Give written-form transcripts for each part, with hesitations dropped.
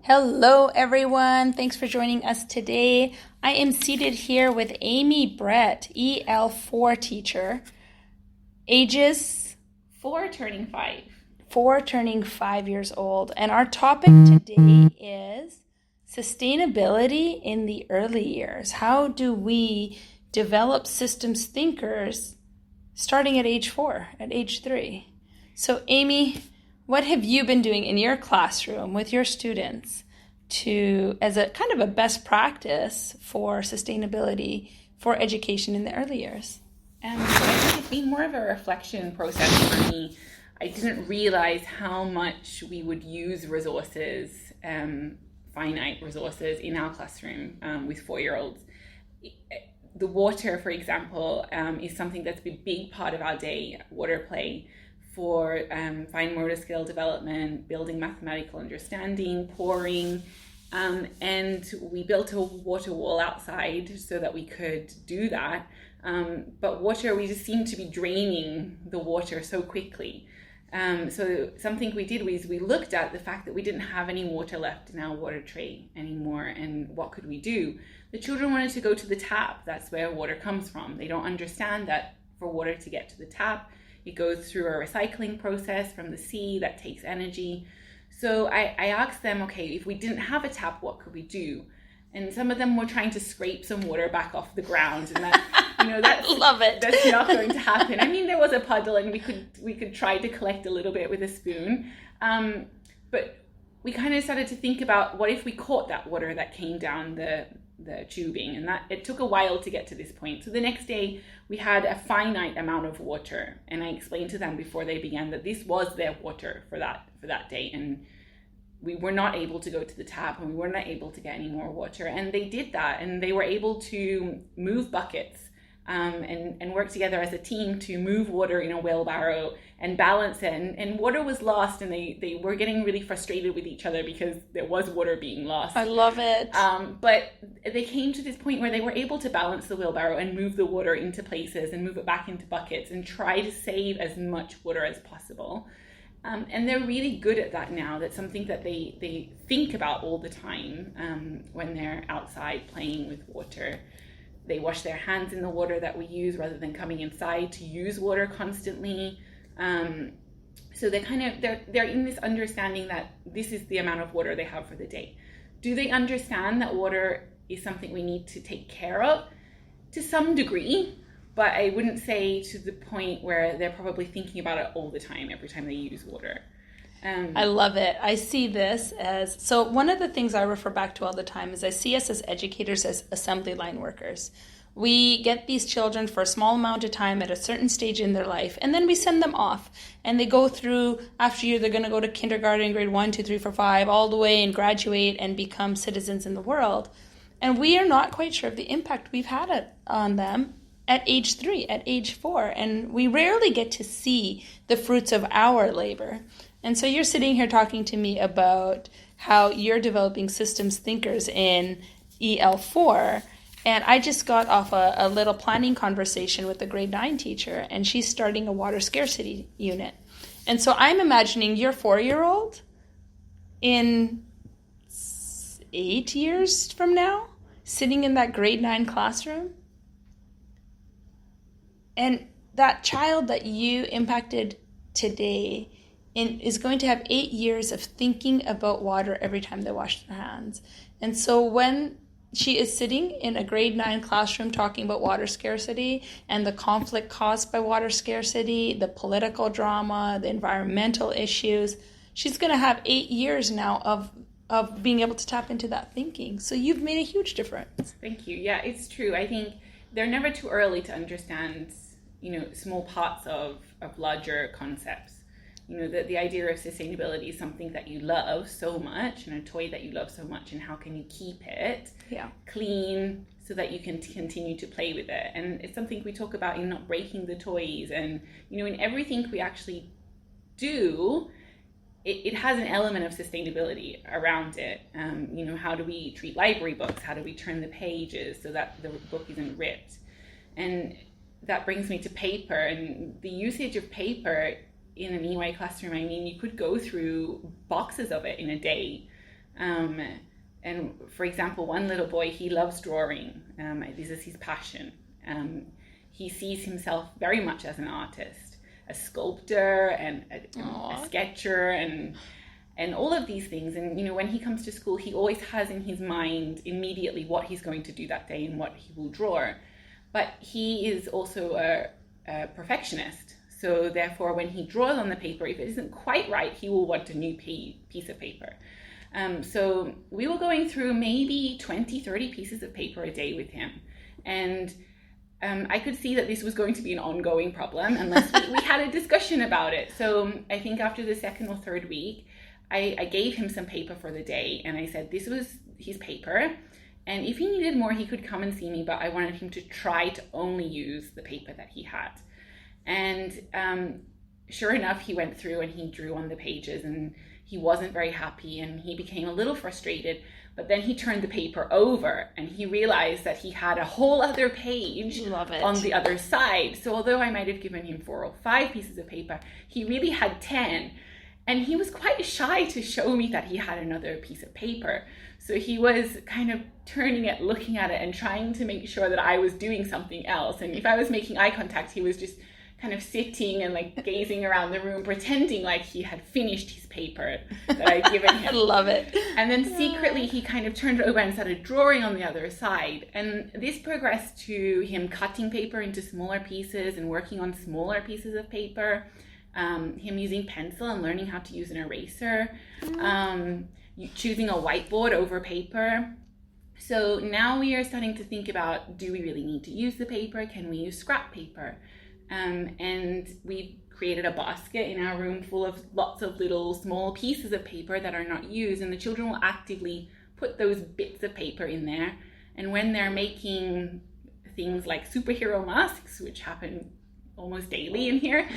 Hello, everyone. Thanks for joining us today. I am seated here with Amy Brett, EL4 teacher, ages 4 turning 5. 4 turning 5 years old. And our topic today is sustainability in the early years. How do we develop systems thinkers starting at age 4, at age 3? So, Amy, what have you been doing in your classroom with your students as a kind of a best practice for sustainability for education in the early years? I think it's been more of a reflection process for me. I didn't realize how much we would use resources, finite resources in our classroom with 4-year-olds. The water, for example, is something that's a big part of our day, water play, for fine motor skill development, building mathematical understanding, pouring, and we built a water wall outside so that we could do that. But water, we just seemed to be draining the water so quickly. So something we did was we looked at the fact that we didn't have any water left in our water tray anymore, and what could we do? The children wanted to go to the tap. That's where water comes from. They don't understand that for water to get to the tap, it goes through a recycling process from the sea that takes energy. So I asked them, okay, if we didn't have a tap, what could we do? And some of them were trying to scrape some water back off the ground, and that's love it. That's not going to happen. I mean, there was a puddle, and we could try to collect a little bit with a spoon, but we kind of started to think about what if we caught that water that came down the tubing, and that it took a while to get to this point. So the next day we had a finite amount of water, and I explained to them before they began that this was their water for that day, and we were not able to go to the tap, and we were not able to get any more water. And they did that, and they were able to move buckets and work together as a team to move water in a wheelbarrow and balance it. And water was lost, and they were getting really frustrated with each other because there was water being lost. I love it. But they came to this point where they were able to balance the wheelbarrow and move the water into places and move it back into buckets and try to save as much water as possible. And they're really good at that now. That's something that they think about all the time when they're outside playing with water. They wash their hands in the water that we use rather than coming inside to use water constantly. So they're in this understanding that this is the amount of water they have for the day. Do they understand that water is something we need to take care of? To some degree, but I wouldn't say to the point where they're probably thinking about it all the time, every time they use water. I love it. I see this so one of the things I refer back to all the time is I see us as educators as assembly line workers. We get these children for a small amount of time at a certain stage in their life, and then we send them off. And they go through, after year, they're going to go to kindergarten, grade 1, 2, 3, 4, 5, all the way and graduate and become citizens in the world. And we are not quite sure of the impact we've had on them at age 3, at age 4. And we rarely get to see the fruits of our labor. And so you're sitting here talking to me about how you're developing systems thinkers in EL4. And I just got off a little planning conversation with a grade 9 teacher, and she's starting a water scarcity unit. And so I'm imagining your 4-year-old in 8 years from now, sitting in that grade 9 classroom. And that child that you impacted today is going to have 8 years of thinking about water every time they wash their hands. And so when she is sitting in a grade 9 classroom talking about water scarcity and the conflict caused by water scarcity, the political drama, the environmental issues, she's going to have 8 years now of being able to tap into that thinking. So you've made a huge difference. Thank you. Yeah, it's true. I think they're never too early to understand, small parts of larger concepts. The idea of sustainability is something that you love so much, and a toy that you love so much, and how can you keep it clean so that you can continue to play with it. And it's something we talk about in not breaking the toys, and in everything we actually do, it has an element of sustainability around it. How do we treat library books? How do we turn the pages so that the book isn't ripped? And that brings me to paper, and the usage of paper in an EY classroom. I mean, you could go through boxes of it in a day. And for example, one little boy, he loves drawing. This is his passion. He sees himself very much as an artist, a sculptor and a sketcher and all of these things. And, when he comes to school, he always has in his mind immediately what he's going to do that day and what he will draw. But he is also a perfectionist. So therefore, when he draws on the paper, if it isn't quite right, he will want a new piece of paper. So we were going through maybe 20, 30 pieces of paper a day with him. And I could see that this was going to be an ongoing problem unless we had a discussion about it. So I think after the second or third week, I gave him some paper for the day. And I said, this was his paper. And if he needed more, he could come and see me. But I wanted him to try to only use the paper that he had. And sure enough, he went through and he drew on the pages. And he wasn't very happy and he became a little frustrated, but then he turned the paper over and he realized that he had a whole other page on the other side. So although I might have given him 4 or 5 pieces of paper, he really had 10. And he was quite shy to show me that he had another piece of paper. So he was kind of turning it, looking at it and trying to make sure that I was doing something else. And if I was making eye contact, he was just kind of sitting and like gazing around the room, pretending like he had finished his paper that I'd given him. I love it. And then secretly he kind of turned it over and started drawing on the other side. And this progressed to him cutting paper into smaller pieces and working on smaller pieces of paper, him using pencil and learning how to use an eraser, choosing a whiteboard over paper. So now we are starting to think about, do we really need to use the paper? Can we use scrap paper? And we created a basket in our room full of lots of little small pieces of paper that are not used, and the children will actively put those bits of paper in there. And when they're making things like superhero masks, which happen almost daily in here,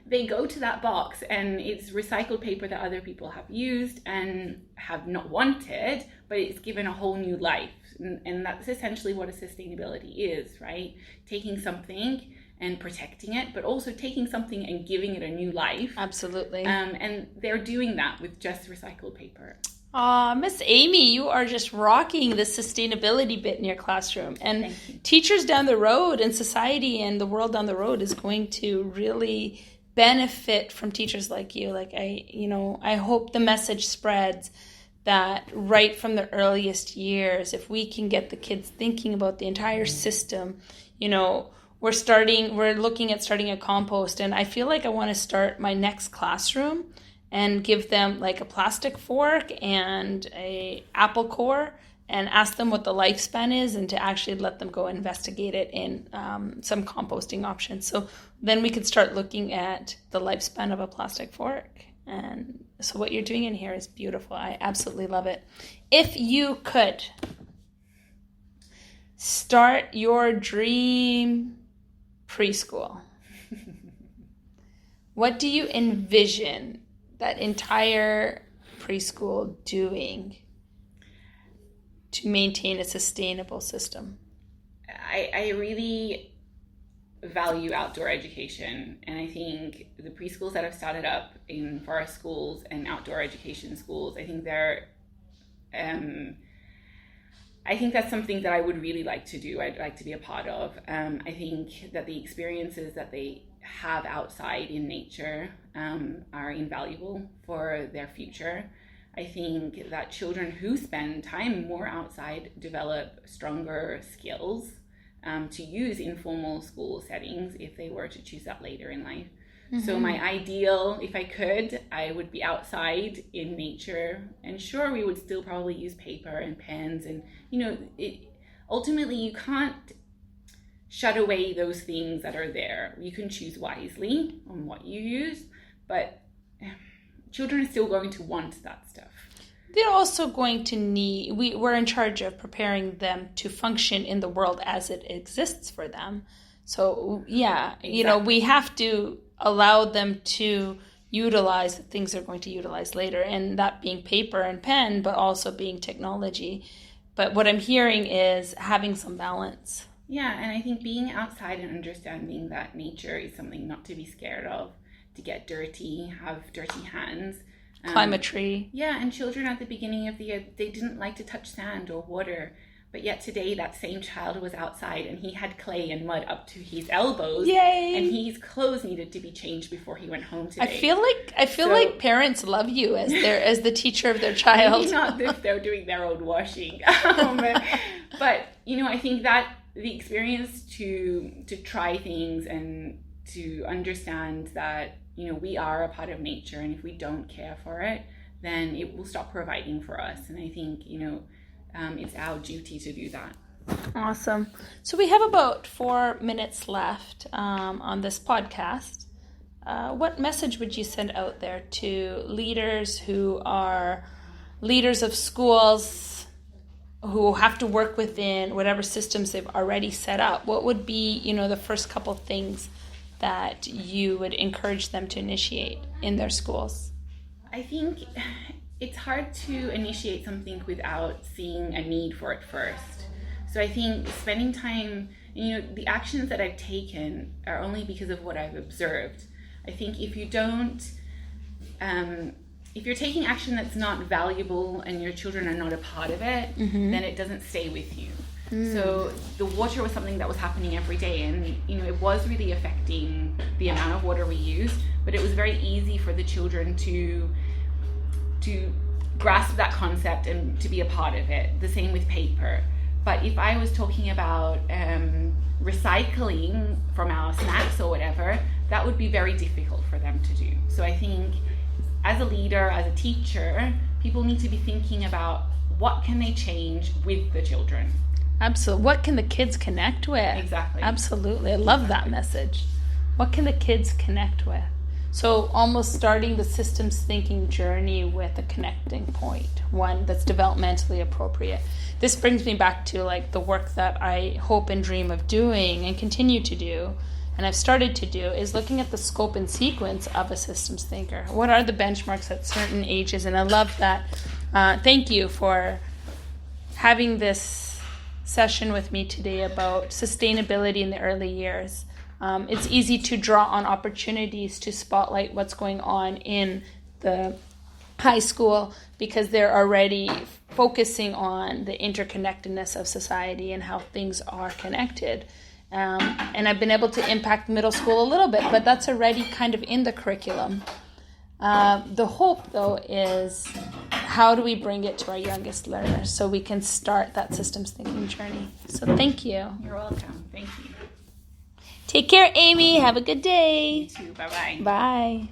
they go to that box and it's recycled paper that other people have used and have not wanted, but it's given a whole new life. And that's essentially what a sustainability is, right? Taking something and protecting it, but also taking something and giving it a new life. Absolutely. And they're doing that with just recycled paper. Miss Amy, you are just rocking the sustainability bit in your classroom. And teachers down the road and society and the world down the road is going to really benefit from teachers like you. Like I hope the message spreads that right from the earliest years, if we can get the kids thinking about the entire system, we're looking at starting a compost, and I feel like I want to start my next classroom and give them like a plastic fork and a apple core and ask them what the lifespan is and to actually let them go investigate it in some composting options. So then we could start looking at the lifespan of a plastic fork. And so what you're doing in here is beautiful. I absolutely love it. If you could start your dream preschool, what do you envision that entire preschool doing to maintain a sustainable system? I really value outdoor education, and I think the preschools that have started up in forest schools and outdoor education schools, I think I think that's something that I would really like to do. I'd like to be a part of. I think that the experiences that they have outside in nature are invaluable for their future. I think that children who spend time more outside develop stronger skills to use in formal school settings if they were to choose that later in life. Mm-hmm. So my ideal, if I could, I would be outside in nature, and sure, we would still probably use paper and pens, and ultimately you can't shut away those things that are there. You can choose wisely on what you use, but children are still going to want that stuff. They're also going to need, we're in charge of preparing them to function in the world as it exists for them. So yeah, exactly. We have to allow them to utilize the things they're going to utilize later, and that being paper and pen, but also being technology. But what I'm hearing is having some balance. Yeah, and I think being outside and understanding that nature is something not to be scared of, to get dirty, have dirty hands. Climatry. Yeah, and children at the beginning of the year, they didn't like to touch sand or water. But yet today, that same child was outside and he had clay and mud up to his elbows. Yay! And his clothes needed to be changed before he went home today. I feel like parents love you as the teacher of their child. Maybe not if they're doing their own washing. But, I think that the experience to try things and to understand that, we are a part of nature, and if we don't care for it, then it will stop providing for us. And I think, it's our duty to do that. Awesome. So we have about 4 minutes left on this podcast. What message would you send out there to leaders who are leaders of schools who have to work within whatever systems they've already set up? What would be, the first couple things that you would encourage them to initiate in their schools? I think it's hard to initiate something without seeing a need for it first. So I think spending time, the actions that I've taken are only because of what I've observed. I think if you don't, if you're taking action that's not valuable and your children are not a part of it, then it doesn't stay with you. So the water was something that was happening every day, and it was really affecting the amount of water we use, but it was very easy for the children to grasp that concept and to be a part of it. The same with paper. But if I was talking about recycling from our snacks or whatever, that would be very difficult for them to do. So I think as a leader, as a teacher, people need to be thinking about what can they change with the children. Absolutely. What can the kids connect with? Exactly. Absolutely. I love that message. What can the kids connect with? So almost starting the systems thinking journey with a connecting point, one that's developmentally appropriate. This brings me back to the work that I hope and dream of doing and continue to do, and I've started to do, is looking at the scope and sequence of a systems thinker. What are the benchmarks at certain ages? And I love that. Thank you for having this session with me today about sustainability in the early years. It's easy to draw on opportunities to spotlight what's going on in the high school because they're already focusing on the interconnectedness of society and how things are connected. And I've been able to impact middle school a little bit, but that's already kind of in the curriculum. The hope, though, is how do we bring it to our youngest learners so we can start that systems thinking journey. So thank you. You're welcome. Thank you. Take care, Amy. Have a good day. You too. Bye-bye. Bye.